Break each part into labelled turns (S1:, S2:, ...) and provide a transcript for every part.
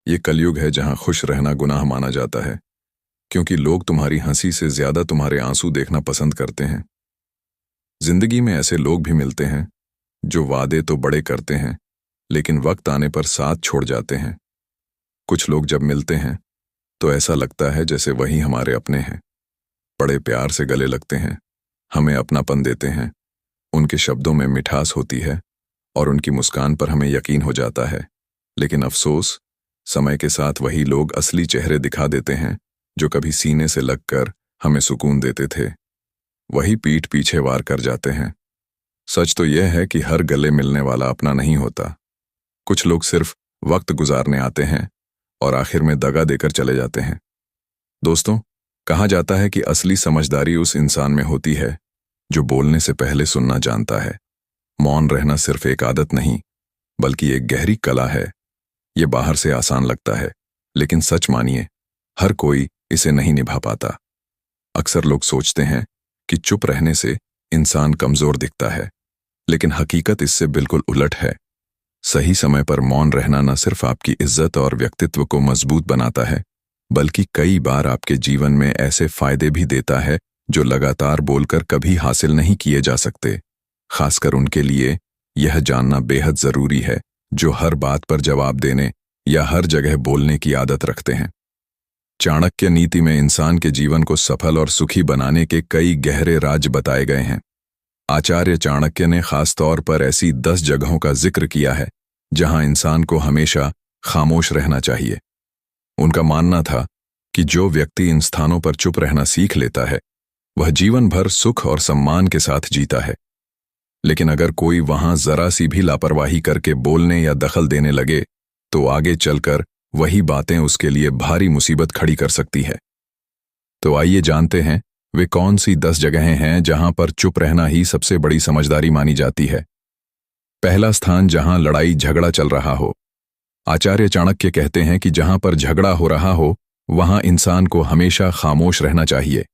S1: ये कलयुग है जहां खुश रहना गुनाह माना जाता है, क्योंकि लोग तुम्हारी हंसी से ज्यादा तुम्हारे आंसू देखना पसंद करते हैं। जिंदगी में ऐसे लोग भी मिलते हैं जो वादे तो बड़े करते हैं, लेकिन वक्त आने पर साथ छोड़ जाते हैं। कुछ लोग जब मिलते हैं तो ऐसा लगता है जैसे वही हमारे अपने हैं। बड़े प्यार से गले लगते हैं, हमें अपनापन देते हैं, उनके शब्दों में मिठास होती है और उनकी मुस्कान पर हमें यकीन हो जाता है। लेकिन अफसोस, समय के साथ वही लोग असली चेहरे दिखा देते हैं जो कभी सीने से लगकर हमें सुकून देते थे, वही पीठ पीछे वार कर जाते हैं। सच तो यह है कि हर गले मिलने वाला अपना नहीं होता। कुछ लोग सिर्फ वक्त गुजारने आते हैं और आखिर में दगा देकर चले जाते हैं। दोस्तों, कहा जाता है कि असली समझदारी उस इंसान में होती है जो बोलने से पहले सुनना जानता है। मौन रहना सिर्फ एक आदत नहीं, बल्कि एक गहरी कला है। ये बाहर से आसान लगता है, लेकिन सच मानिए, हर कोई इसे नहीं निभा पाता। अक्सर लोग सोचते हैं कि चुप रहने से इंसान कमजोर दिखता है, लेकिन हकीकत इससे बिल्कुल उलट है। सही समय पर मौन रहना न सिर्फ आपकी इज्जत और व्यक्तित्व को मजबूत बनाता है, बल्कि कई बार आपके जीवन में ऐसे फायदे भी देता है जो लगातार बोलकर कभी हासिल नहीं किए जा सकते। खासकर उनके लिए यह जानना बेहद जरूरी है जो हर बात पर जवाब देने या हर जगह बोलने की आदत रखते हैं। चाणक्य नीति में इंसान के जीवन को सफल और सुखी बनाने के कई गहरे राज बताए गए हैं। आचार्य चाणक्य ने खास तौर पर ऐसी 10 जगहों का जिक्र किया है जहां इंसान को हमेशा खामोश रहना चाहिए। उनका मानना था कि जो व्यक्ति इन स्थानों पर चुप रहना सीख लेता है, वह जीवन भर सुख और सम्मान के साथ जीता है। लेकिन अगर कोई वहां जरा सी भी लापरवाही करके बोलने या दखल देने लगे, तो आगे चलकर वही बातें उसके लिए भारी मुसीबत खड़ी कर सकती है। तो आइए जानते हैं वे कौन सी 10 जगहें हैं जहां पर चुप रहना ही सबसे बड़ी समझदारी मानी जाती है। पहला स्थान, जहां लड़ाई झगड़ा चल रहा हो। आचार्य चाणक्य कहते हैं कि जहां पर झगड़ा हो रहा हो, वहां इंसान को हमेशा खामोश रहना चाहिए।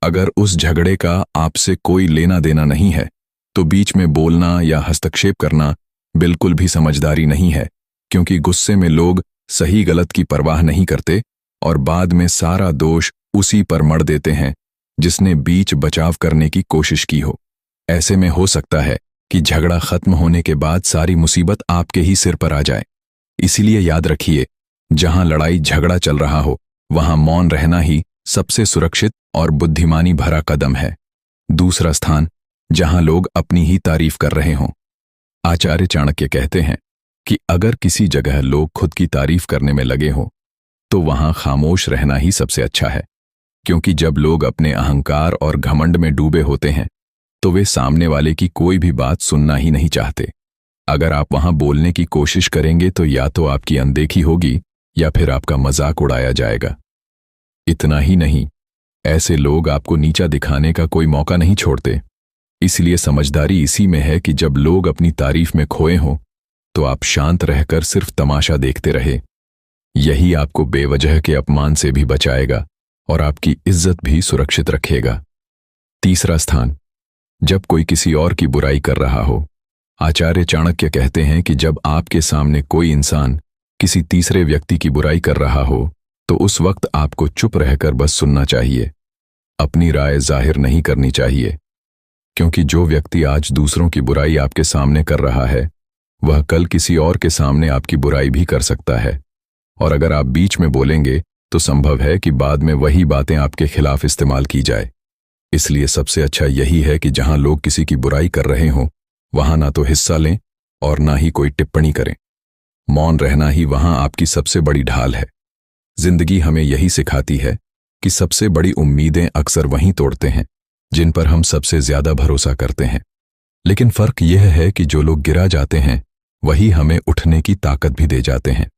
S1: अगर उस झगड़े का आपसे कोई लेना देना नहीं है, तो बीच में बोलना या हस्तक्षेप करना बिल्कुल भी समझदारी नहीं है, क्योंकि गुस्से में लोग सही गलत की परवाह नहीं करते और बाद में सारा दोष उसी पर मढ़ देते हैं जिसने बीच बचाव करने की कोशिश की हो। ऐसे में हो सकता है कि झगड़ा खत्म होने के बाद सारी मुसीबत आपके ही सिर पर आ जाए। इसीलिए याद रखिए, जहां लड़ाई झगड़ा चल रहा हो, वहां मौन रहना ही सबसे सुरक्षित और बुद्धिमानी भरा कदम है। दूसरा स्थान, जहां लोग अपनी ही तारीफ कर रहे हों। आचार्य चाणक्य कहते हैं कि अगर किसी जगह लोग खुद की तारीफ करने में लगे हों, तो वहां खामोश रहना ही सबसे अच्छा है, क्योंकि जब लोग अपने अहंकार और घमंड में डूबे होते हैं, तो वे सामने वाले की कोई भी बात सुनना ही नहीं चाहते। अगर आप वहां बोलने की कोशिश करेंगे तो या तो आपकी अनदेखी होगी या फिर आपका मजाक उड़ाया जाएगा। इतना ही नहीं, ऐसे लोग आपको नीचा दिखाने का कोई मौका नहीं छोड़ते। इसलिए समझदारी इसी में है कि जब लोग अपनी तारीफ में खोए हों, तो आप शांत रहकर सिर्फ तमाशा देखते रहे। यही आपको बेवजह के अपमान से भी बचाएगा और आपकी इज्जत भी सुरक्षित रखेगा। तीसरा स्थान, जब कोई किसी और की बुराई कर रहा हो। आचार्य चाणक्य कहते हैं कि जब आपके सामने कोई इंसान किसी तीसरे व्यक्ति की बुराई कर रहा हो, तो उस वक्त आपको चुप रहकर बस सुनना चाहिए। अपनी राय जाहिर नहीं करनी चाहिए, क्योंकि जो व्यक्ति आज दूसरों की बुराई आपके सामने कर रहा है, वह कल किसी और के सामने आपकी बुराई भी कर सकता है। और अगर आप बीच में बोलेंगे, तो संभव है कि बाद में वही बातें आपके खिलाफ इस्तेमाल की जाए। इसलिए सबसे अच्छा यही है कि जहां लोग किसी की बुराई कर रहे हों, वहां ना तो हिस्सा लें और ना ही कोई टिप्पणी करें। मौन रहना ही वहां आपकी सबसे बड़ी ढाल है। जिंदगी हमें यही सिखाती है कि सबसे बड़ी उम्मीदें अक्सर वहीं तोड़ते हैं जिन पर हम सबसे ज्यादा भरोसा करते हैं। लेकिन फर्क यह है कि जो लोग गिरा जाते हैं, वही हमें उठने की ताकत भी दे जाते हैं।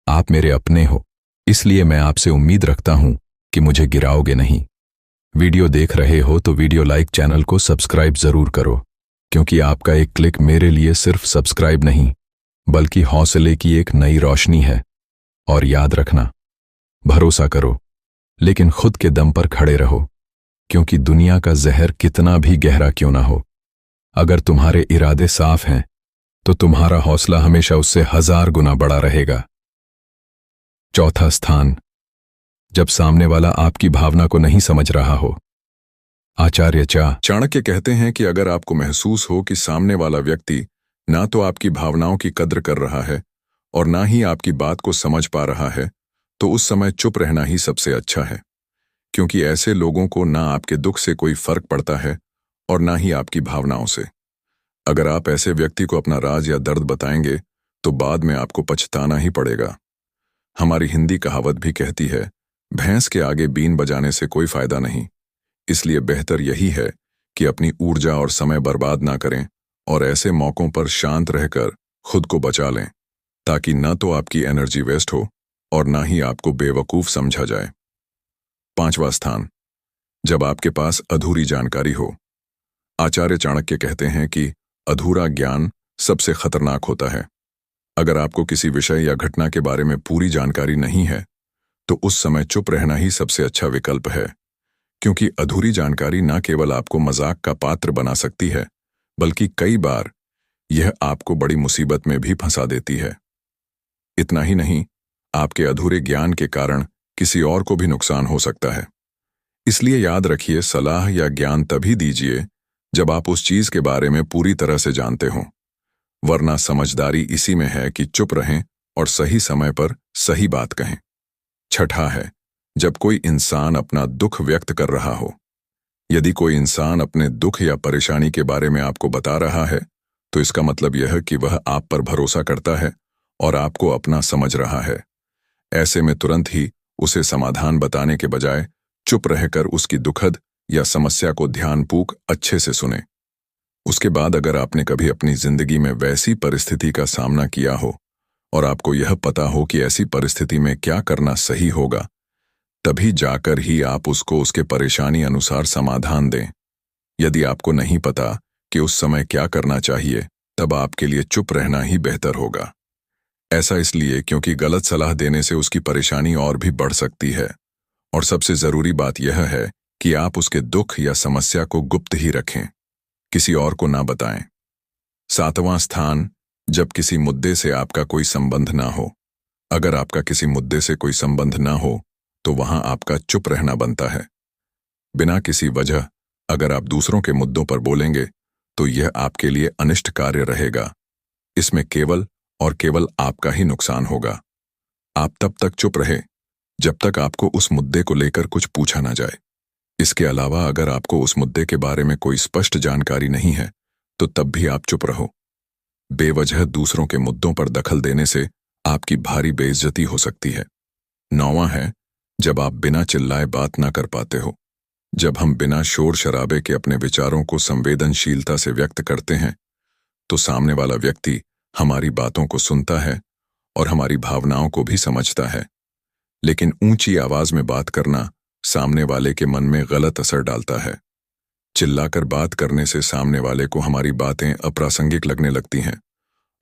S1: आप मेरे अपने हो, इसलिए मैं आपसे उम्मीद रखता हूं कि मुझे गिराओगे नहीं। वीडियो देख रहे हो तो वीडियो लाइक, चैनल को सब्सक्राइब जरूर करो, क्योंकि आपका एक क्लिक मेरे लिए सिर्फ सब्सक्राइब नहीं, बल्कि हौसले की एक नई रोशनी है। और याद रखना, भरोसा करो, लेकिन खुद के दम पर खड़े रहो, क्योंकि दुनिया का जहर कितना भी गहरा क्यों ना हो, अगर तुम्हारे इरादे साफ हैं, तो तुम्हारा हौसला हमेशा उससे 1000 गुना बड़ा रहेगा।
S2: चौथा स्थान, जब सामने वाला आपकी भावना को नहीं समझ रहा हो। आचार्य
S1: चाणक्य कहते हैं कि अगर आपको महसूस हो कि सामने वाला व्यक्ति ना तो आपकी भावनाओं की कद्र कर रहा है और ना ही आपकी बात को समझ पा रहा है, तो उस समय चुप रहना ही सबसे अच्छा है, क्योंकि ऐसे लोगों को ना आपके दुख से कोई फर्क पड़ता है और ना ही आपकी भावनाओं से। अगर आप ऐसे व्यक्ति को अपना राज या दर्द बताएंगे तो बाद में आपको पछताना ही पड़ेगा। हमारी हिंदी कहावत भी कहती है, भैंस के आगे बीन बजाने से कोई फायदा नहीं। इसलिए बेहतर यही है कि अपनी ऊर्जा और समय बर्बाद ना करें और ऐसे मौकों पर शांत रहकर खुद को बचा लें, ताकि न तो आपकी एनर्जी वेस्ट हो और ना ही आपको बेवकूफ समझा जाए। पांचवा स्थान, जब आपके पास अधूरी जानकारी हो। आचार्य चाणक्य कहते हैं कि अधूरा ज्ञान सबसे खतरनाक होता है। अगर आपको किसी विषय या घटना के बारे में पूरी जानकारी नहीं है, तो उस समय चुप रहना ही सबसे अच्छा विकल्प है, क्योंकि अधूरी जानकारी न केवल आपको मजाक का पात्र बना सकती है, बल्कि कई बार यह आपको बड़ी मुसीबत में भी फंसा देती है। इतना ही नहीं, आपके अधूरे ज्ञान के कारण किसी और को भी नुकसान हो सकता है। इसलिए याद रखिए, सलाह या ज्ञान तभी दीजिए जब आप उस चीज के बारे में पूरी तरह से जानते हों, वरना समझदारी इसी में है कि चुप रहें और सही समय पर सही बात कहें। छठा है, जब कोई इंसान अपना दुख व्यक्त कर रहा हो। यदि कोई इंसान अपने दुख या परेशानी के बारे में आपको बता रहा है, तो इसका मतलब यह है कि वह आप पर भरोसा करता है और आपको अपना समझ रहा है। ऐसे में तुरंत ही उसे समाधान बताने के बजाय चुप रहकर उसकी दुखद या समस्या को ध्यानपूर्वक अच्छे से सुने। उसके बाद अगर आपने कभी अपनी जिंदगी में वैसी परिस्थिति का सामना किया हो और आपको यह पता हो कि ऐसी परिस्थिति में क्या करना सही होगा, तभी जाकर ही आप उसको उसके परेशानी अनुसार समाधान दें। यदि आपको नहीं पता कि उस समय क्या करना चाहिए, तब आपके लिए चुप रहना ही बेहतर होगा। ऐसा इसलिए क्योंकि गलत सलाह देने से उसकी परेशानी और भी बढ़ सकती है, और सबसे जरूरी बात यह है कि आप उसके दुख या समस्या को गुप्त ही रखें, किसी और को ना बताएं। सातवां स्थान, जब किसी मुद्दे से आपका कोई संबंध ना हो। अगर आपका किसी मुद्दे से कोई संबंध ना हो, तो वहां आपका चुप रहना बनता है। बिना किसी वजह अगर आप दूसरों के मुद्दों पर बोलेंगे, तो यह आपके लिए अनिष्ट कार्य रहेगा। इसमें केवल और केवल आपका ही नुकसान होगा। आप तब तक चुप रहे जब तक आपको उस मुद्दे को लेकर कुछ पूछा ना जाए। इसके अलावा अगर आपको उस मुद्दे के बारे में कोई स्पष्ट जानकारी नहीं है, तो तब भी आप चुप रहो। बेवजह दूसरों के मुद्दों पर दखल देने से आपकी भारी बेइज्जती हो सकती है। नौवां है, जब आप बिना चिल्लाए बात ना कर पाते हो। जब हम बिना शोर शराबे के अपने विचारों को संवेदनशीलता से व्यक्त करते हैं, तो सामने वाला व्यक्ति हमारी बातों को सुनता है और हमारी भावनाओं को भी समझता है। लेकिन ऊंची आवाज में बात करना सामने वाले के मन में गलत असर डालता है। चिल्लाकर बात करने से सामने वाले को हमारी बातें अप्रासंगिक लगने लगती हैं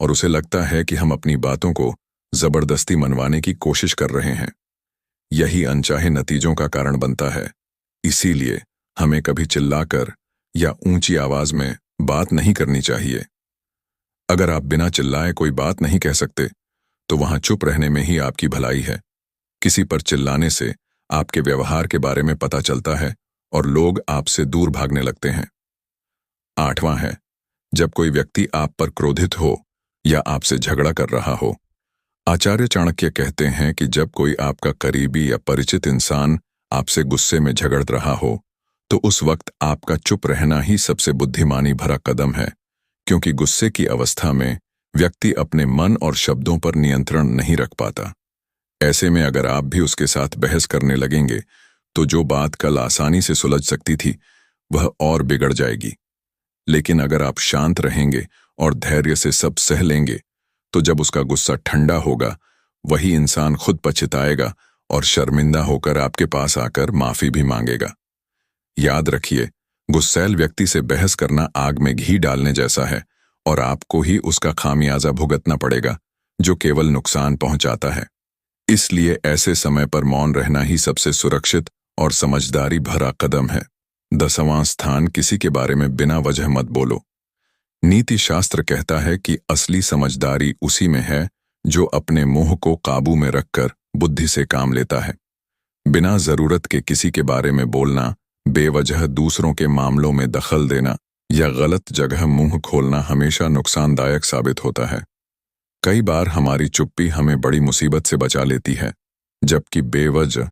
S1: और उसे लगता है कि हम अपनी बातों को जबरदस्ती मनवाने की कोशिश कर रहे हैं। यही अनचाहे नतीजों का कारण बनता है। इसीलिए हमें कभी चिल्लाकर या ऊंची आवाज में बात नहीं करनी चाहिए। अगर आप बिना चिल्लाए कोई बात नहीं कह सकते, तो वहां चुप रहने में ही आपकी भलाई है। किसी पर चिल्लाने से आपके व्यवहार के बारे में पता चलता है और लोग आपसे दूर भागने लगते हैं। आठवां है, जब कोई व्यक्ति आप पर क्रोधित हो या आपसे झगड़ा कर रहा हो। आचार्य चाणक्य कहते हैं कि जब कोई आपका करीबी या परिचित इंसान आपसे गुस्से में झगड़ रहा हो, तो उस वक्त आपका चुप रहना ही सबसे बुद्धिमानी भरा कदम है, क्योंकि गुस्से की अवस्था में व्यक्ति अपने मन और शब्दों पर नियंत्रण नहीं रख पाता। ऐसे में अगर आप भी उसके साथ बहस करने लगेंगे, तो जो बात कल आसानी से सुलझ सकती थी, वह और बिगड़ जाएगी। लेकिन अगर आप शांत रहेंगे और धैर्य से सब सह लेंगे, तो जब उसका गुस्सा ठंडा होगा, वही इंसान खुद पछताएगा और शर्मिंदा होकर आपके पास आकर माफी भी मांगेगा। याद रखिए, गुस्सैल व्यक्ति से बहस करना आग में घी डालने जैसा है और आपको ही उसका खामियाजा भुगतना पड़ेगा, जो केवल नुकसान पहुंचाता है। इसलिए ऐसे समय पर मौन रहना ही सबसे सुरक्षित और समझदारी भरा कदम है। 10वां स्थान, किसी के बारे में बिना वजह मत बोलो। नीति शास्त्र कहता है कि असली समझदारी उसी में है जो अपने मोह को काबू में रखकर बुद्धि से काम लेता है। बिना जरूरत के किसी के बारे में बोलना, बेवजह दूसरों के मामलों में दखल देना या गलत जगह मुंह खोलना हमेशा नुकसानदायक साबित होता है। कई बार हमारी चुप्पी हमें बड़ी मुसीबत से बचा लेती है, जबकि बेवजह